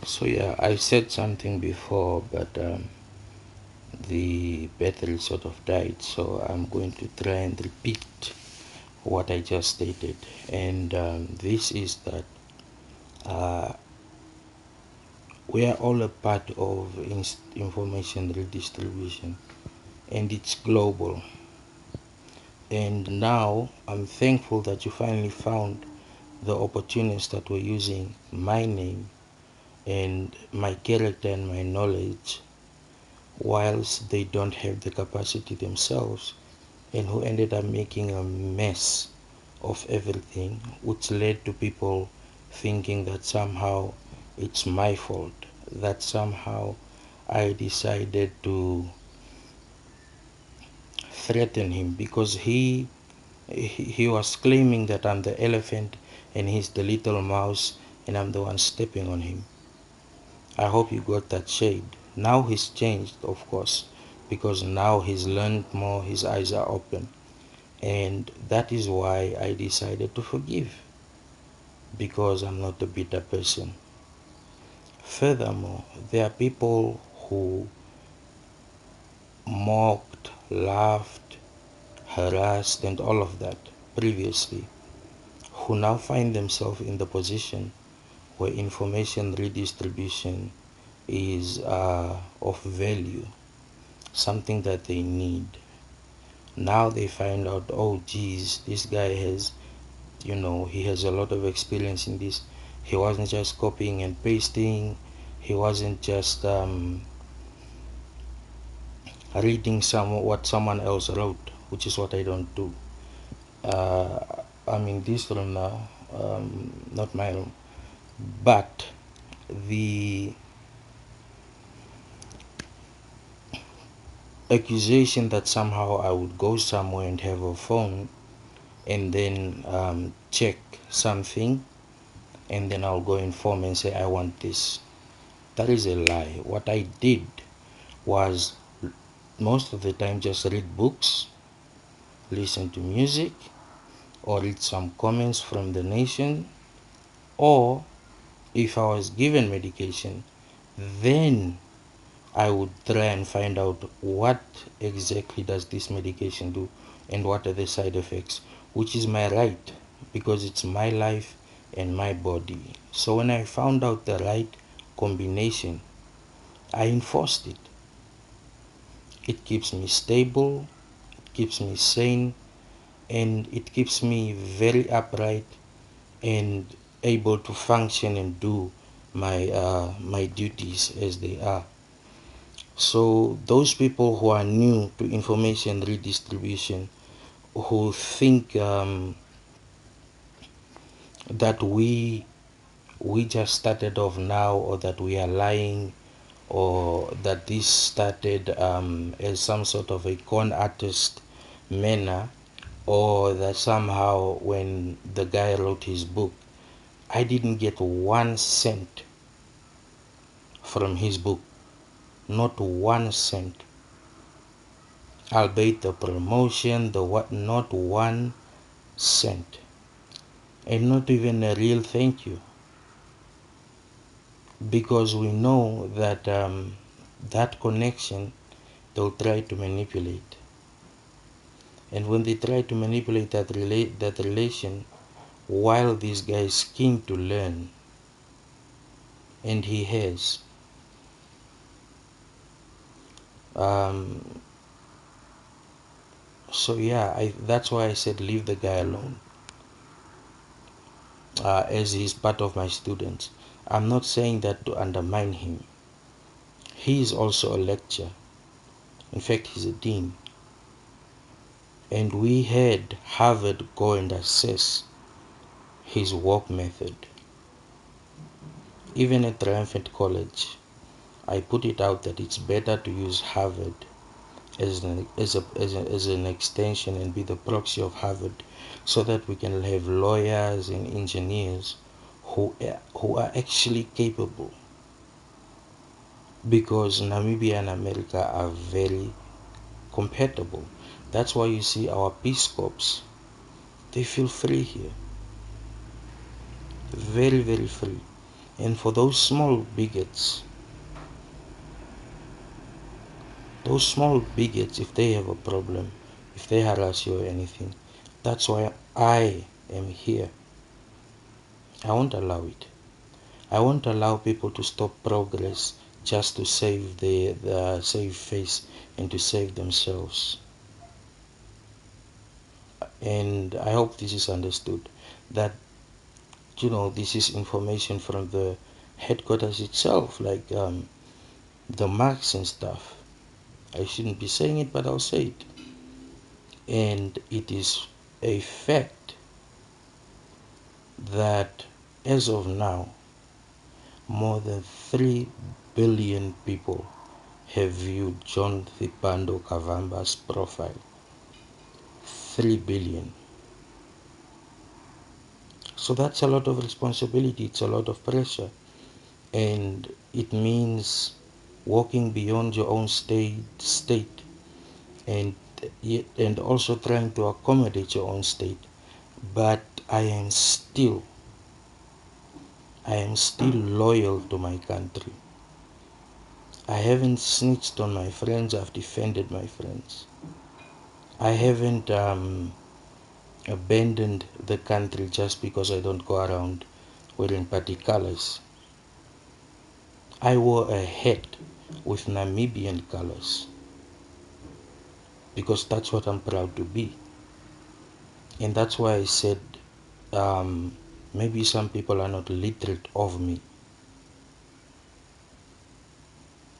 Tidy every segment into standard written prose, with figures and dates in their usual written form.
So yeah, I said something before, but the battery sort of died. So I'm going to try and repeat what I just stated. And this is that uh, we are all a part of information redistribution, and it's global. And now I'm thankful that you finally found the opportunists that were using my name and my character and my knowledge whilst they don't have the capacity themselves, and who ended up making a mess of everything, which led to people thinking that somehow it's my fault, that somehow I decided to threaten him because he was claiming that I'm the elephant and he's the little mouse and I'm the one stepping on him. I hope you got that shade. Now he's changed, of course, because now he's learned more, his eyes are open. And that is why I decided to forgive, because I'm not a bitter person. Furthermore, there are people who mocked, laughed, harassed, and all of that previously, who now find themselves in the position where information redistribution is of value, something that they need. Now they find out, oh geez, this guy has, he has a lot of experience in this. He wasn't just copying and pasting. He wasn't just reading what someone else wrote, which is what I don't do. I'm in this room now, not my room. But the accusation that somehow I would go somewhere and have a phone and then check something and then I'll go inform and say I want this. That is a lie. What I did was most of the time just read books, listen to music, or read some comments from the nation, or if I was given medication, then I would try and find out what exactly does this medication do and what are the side effects, which is my right because it's my life and my body. So when I found out the right combination, I enforced it. It keeps me stable, it keeps me sane, and it keeps me very upright and able to function and do my duties as they are. So those people who are new to information redistribution, who think that we just started off now, or that we are lying, or that this started as some sort of a con artist manner, or that somehow when the guy wrote his book, I didn't get 1 cent from his book, not 1 cent. Albeit the promotion, the what, not 1 cent, and not even a real thank you, because we know that that connection they'll try to manipulate, and when they try to manipulate that relation, while this guy is keen to learn, and he has, um, so yeah, that's why I said leave the guy alone, as he's part of my students. I'm not saying that to undermine him. He is also a lecturer. In fact, he's a dean. And we had Harvard go and assess his work method. Even at Triumphant College, I put it out that it's better to use Harvard as an extension and be the proxy of Harvard, so that we can have lawyers and engineers who are actually capable, because Namibia and America are very compatible. That's why you see our Peace Corps, they feel free here, very, very free. And for those small bigots, if they have a problem, if they harass you or anything, that's why I am here. I won't allow it. I won't allow people to stop progress just to save the save face and to save themselves. And I hope this is understood, that this is information from the headquarters itself, like the marks and stuff. I shouldn't be saying it, but I'll say it. And it is a fact that as of now, more than 3 billion people have viewed John Thipando Kavamba's profile. 3 billion. So that's a lot of responsibility, it's a lot of pressure. And it means walking beyond your own state and also trying to accommodate your own state. But I am still loyal to my country. I haven't snitched on my friends, I've defended my friends. I haven't abandoned the country just because I don't go around wearing party colors. I wore a hat with Namibian colors because that's what I'm proud to be. And that's why I said maybe some people are not literate of me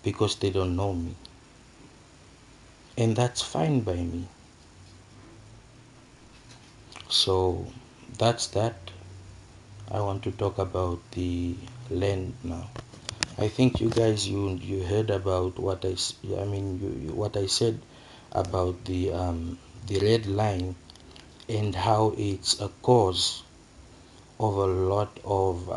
because they don't know me. And that's fine by me. So that's that. I want to talk about the land now. I think you guys, you heard about what what I said about the red line and how it's a cause of a lot of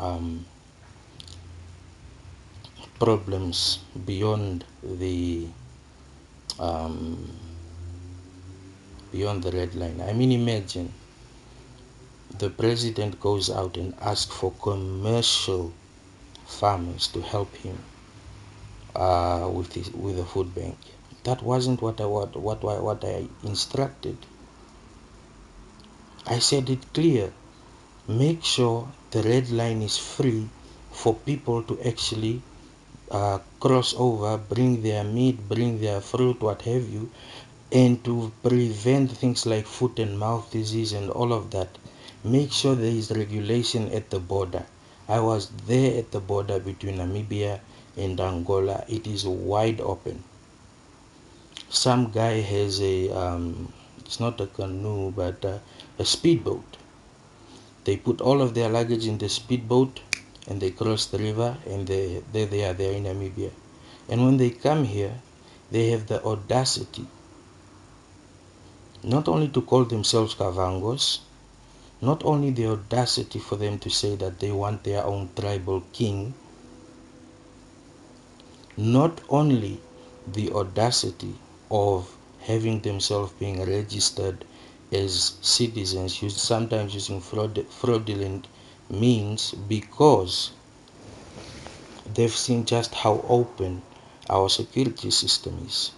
problems beyond the red line. I mean, imagine the president goes out and asks for commercial farmers to help him with the food bank. That wasn't what I instructed. I said it clear. Make sure the red line is free for people to actually cross over, bring their meat, bring their fruit, what have you, and to prevent things like foot and mouth disease and all of that. Make sure there is regulation at the border. I was there at the border between Namibia and Angola. It is wide open. Some guy has it's not a canoe, but a speedboat. They put all of their luggage in the speedboat and they cross the river, and they are there in Namibia. And when they come here, they have the audacity not only to call themselves Kavangos, not only the audacity for them to say that they want their own tribal king, not only the audacity of having themselves being registered as citizens, sometimes using fraudulent means, because they've seen just how open our security system is.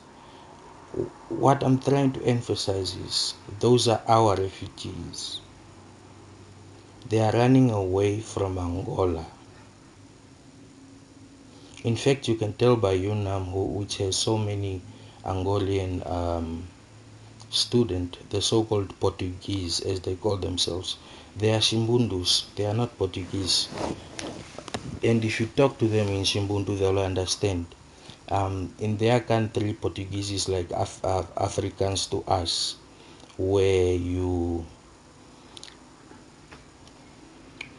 What I'm trying to emphasize is those are our refugees. They are running away from Angola. In fact, you can tell by UNAM, which has so many Angolan students, the so-called Portuguese, as they call themselves. They are Shimbundus. They are not Portuguese. And if you talk to them in Shimbundu, they'll understand. In their country, Portuguese is like Africans to us, where you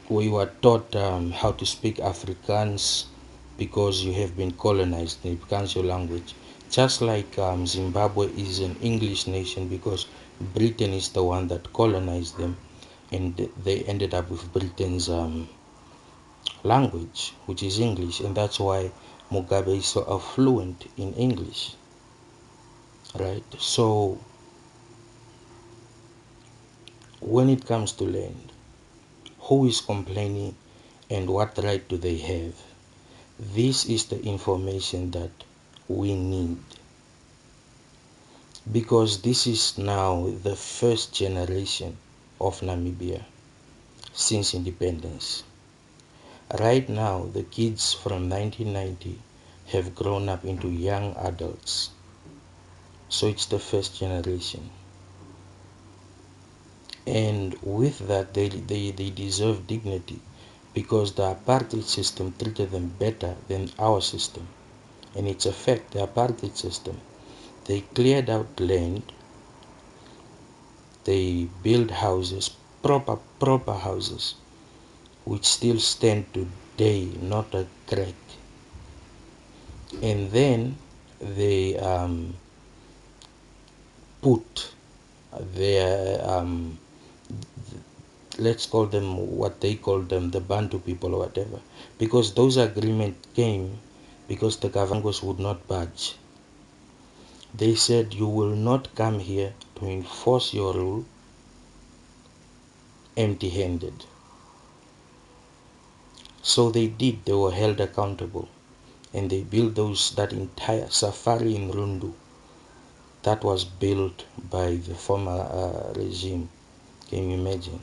are taught how to speak Afrikaans because you have been colonized and it becomes your language. Just like Zimbabwe is an English nation because Britain is the one that colonized them, and they ended up with Britain's language, which is English, and that's why Mugabe is so fluent in English, right? So when it comes to land, who is complaining and what right do they have? This is the information that we need, because this is now the first generation of Namibia since independence. Right now, the kids from 1990 have grown up into young adults. So it's the first generation. And with that, they deserve dignity, because the apartheid system treated them better than our system. And it's a fact, the apartheid system. They cleared out land, they built houses, proper houses, which still stand today, not a crack. And then they put their let's call them what they call them, the Bantu people or whatever, because those agreements came because the government would not budge. They said, you will not come here to enforce your rule empty-handed. So they did. They were held accountable, and they built that entire safari in Rundu that was built by the former regime. Can you imagine?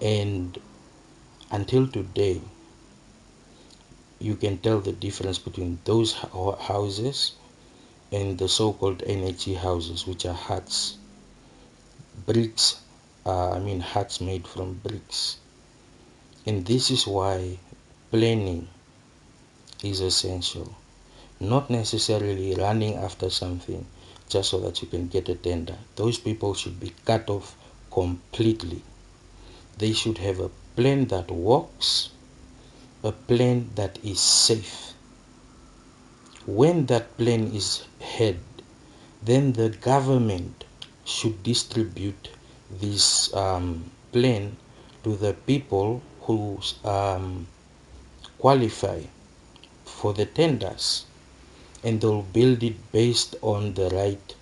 And until today, you can tell the difference between those houses and the so-called energy houses, which are huts, bricks, huts made from bricks. And this is why planning is essential, not necessarily running after something just so that you can get a tender. Those people should be cut off completely. They should have a plan that works, a plan that is safe. When that plan is had, then the government should distribute this plan to the people who qualify for the tenders, and they'll build it based on the right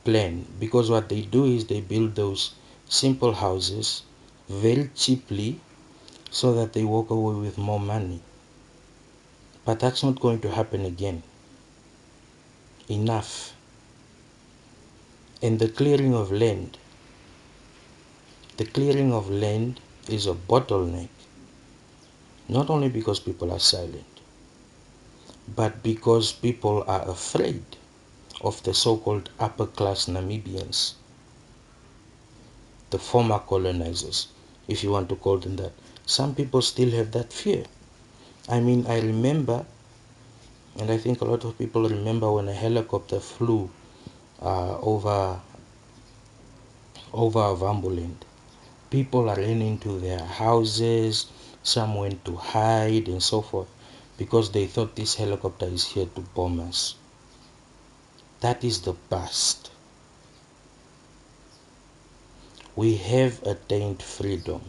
plan. Because what they do is they build those simple houses very cheaply so that they walk away with more money. But that's not going to happen again. Enough. And the clearing of land is a bottleneck, not only because people are silent, but because people are afraid of the so-called upper class Namibians, the former colonizers, if you want to call them that. Some people still have that fear. I remember, and I think a lot of people remember, when a helicopter flew over Vambuland. People ran into their houses, some went to hide and so forth, because they thought this helicopter is here to bomb us. That is the past. We have attained freedom,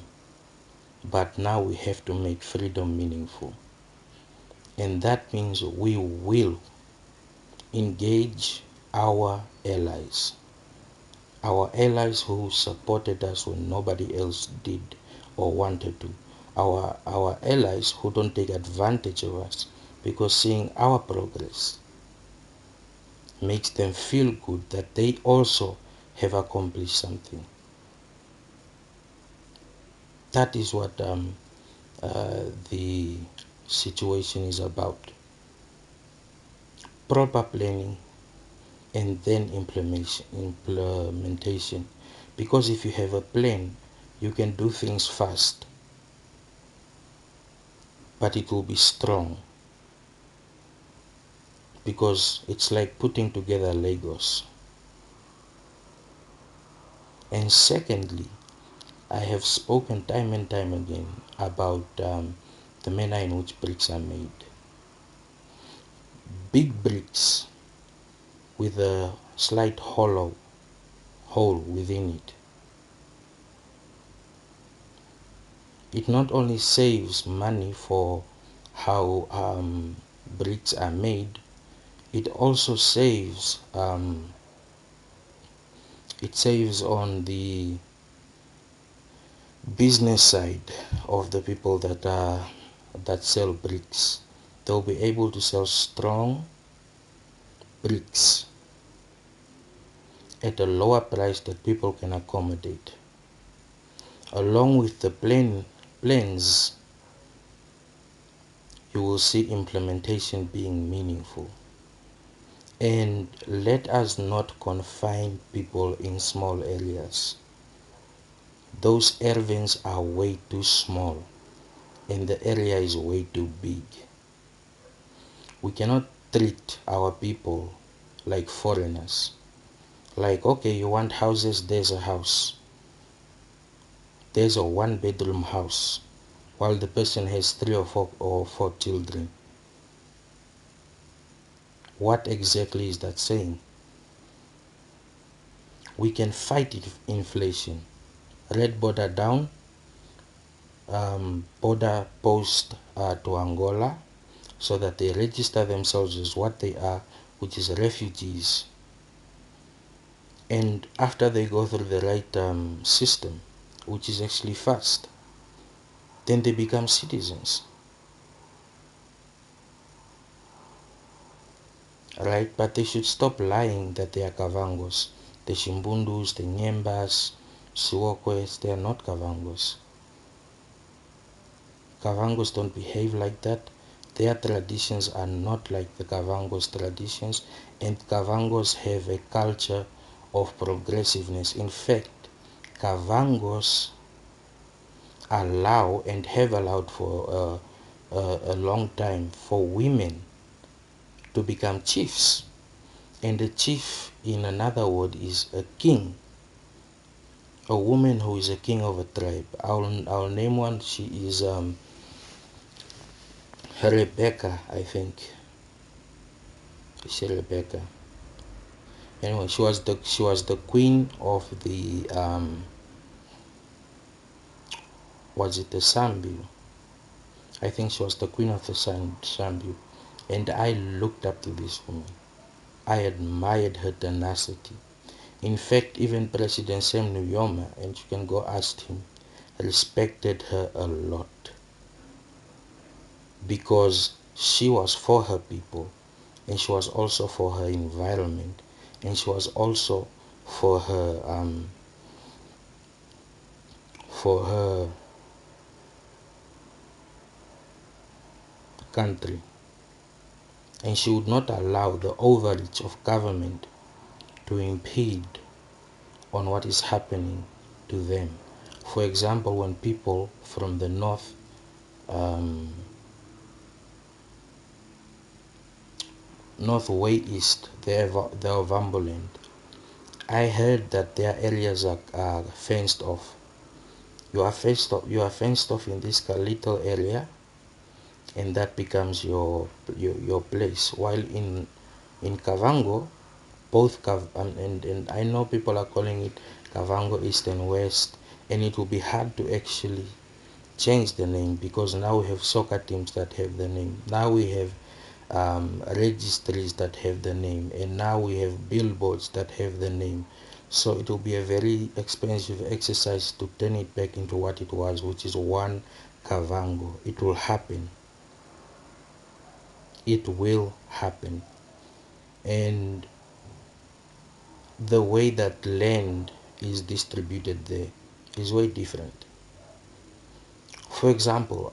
but now we have to make freedom meaningful. And that means we will engage our allies who supported us when nobody else did or wanted to. Our allies who don't take advantage of us, because seeing our progress makes them feel good that they also have accomplished something. That is what the situation is about. Proper planning and then implementation. Because if you have a plan, you can do things fast, but it will be strong, because it's like putting together Legos. And secondly, I have spoken time and time again about the manner in which bricks are made. Big bricks with a slight hole within it. It not only saves money for how bricks are made, it also saves on the business side of the people that sell bricks. They'll be able to sell strong bricks at a lower price that people can accommodate. Along with the plans, you will see implementation being meaningful. And let us not confine people in small areas. Those ervens are way too small and the area is way too big. We cannot treat our people like foreigners. Like, okay, you want houses, there's a house. There's a 1-bedroom house while the person has 3 or 4 children. What exactly is that saying? We can fight inflation. Red border down, border post to Angola, so that they register themselves as what they are, which is refugees. And after they go through the right system, which is actually fast, then they become citizens. Right? But they should stop lying that they are Kavangos. The Shimbundus, the Nyembas, Siwokwes, they are not Kavangos. Kavangos don't behave like that. Their traditions are not like the Kavangos traditions, and Kavangos have a culture of progressiveness. In fact, Kavangos allow and have allowed for a long time for women to become chiefs. And a chief, in another word, is a king. A woman who is a king of a tribe. I'll name one. She is Rebecca, I think. Is Rebecca? Anyway, she was the queen of the was it the Sambu? I think she was the queen of the Sambu, and I looked up to this woman. I admired her tenacity. In fact, even President Sam Nujoma, and you can go ask him, respected her a lot because she was for her people, and she was also for her environment, and she was also for her country. And she would not allow the overreach of government to impede on what is happening to them. For example, when people from the north way east, the Ovamboland, I heard that their areas are fenced off. You are fenced off in this little area, and that becomes your place. While in Kavango, and I know people are calling it Kavango East and West, and it will be hard to actually change the name because now we have soccer teams that have the name. Now we have registries that have the name, and now we have billboards that have the name. So it will be a very expensive exercise to turn it back into what it was, which is one Kavango. It will happen. It will happen. And the way that land is distributed there is way different. For example,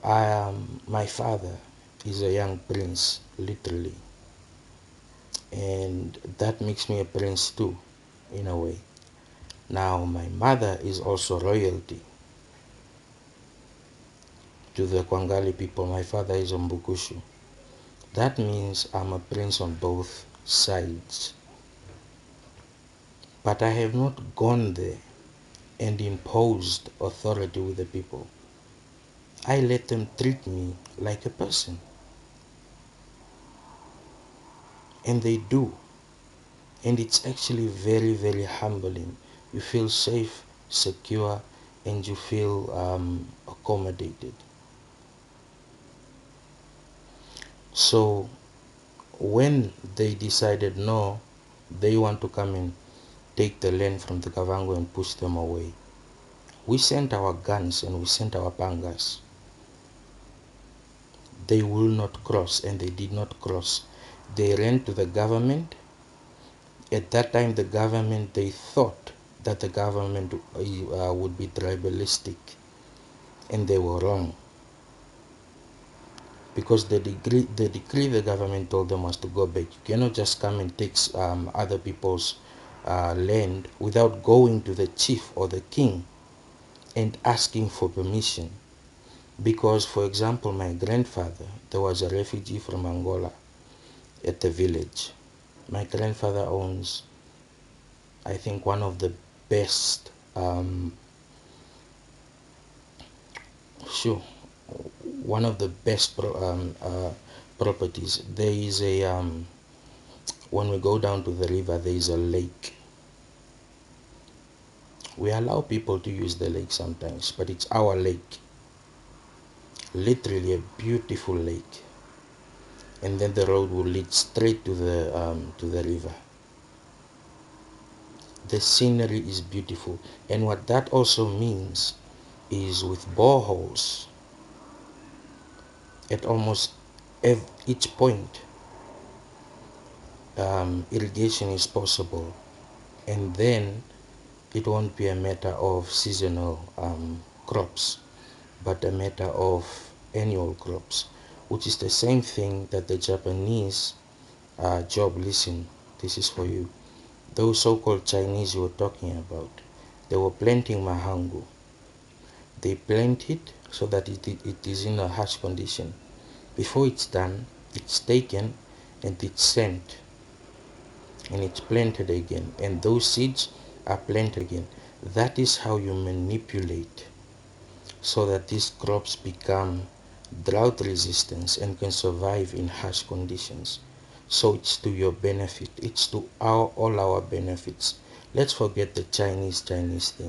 my father is a young prince, literally, and that makes me a prince too, in a way. Now, my mother is also royalty to the Kwangali people. My father is Mbukushu. That means I'm a prince on both sides. But I have not gone there and imposed authority with the people. I let them treat me like a person. And they do. And it's actually very, very humbling. You feel safe, secure, and you feel accommodated. So when they decided no, they want to come and take the land from the Kavango and push them away, We sent our guns and we sent our pangas. They will not cross, and they did not cross. They ran to the government. At that time, the government, they thought that the government would be tribalistic, and they were wrong. Because the decree the government told them was to go back. You cannot just come and take other people's land without going to the chief or the king and asking for permission. Because, for example, my grandfather, there was a refugee from Angola at the village. My grandfather owns, I think, one of the best, one of the best properties. There is a, when we go down to the river, there is a lake. We allow people to use the lake sometimes, but it's our lake. Literally a beautiful lake. And then the road will lead straight to the river. The scenery is beautiful. And what that also means is with boreholes, at almost each point, irrigation is possible. And then it won't be a matter of seasonal crops, but a matter of annual crops, which is the same thing that the Japanese job, listen, this is for you. Those so-called Chinese you were talking about, they were planting mahangu. They plant it so that it is in a harsh condition. Before it's done, it's taken and it's sent and it's planted again, and those seeds are planted again. That is how you manipulate so that these crops become drought resistant and can survive in harsh conditions. So it's to your benefit. It's to all our benefits. Let's forget the Chinese thing.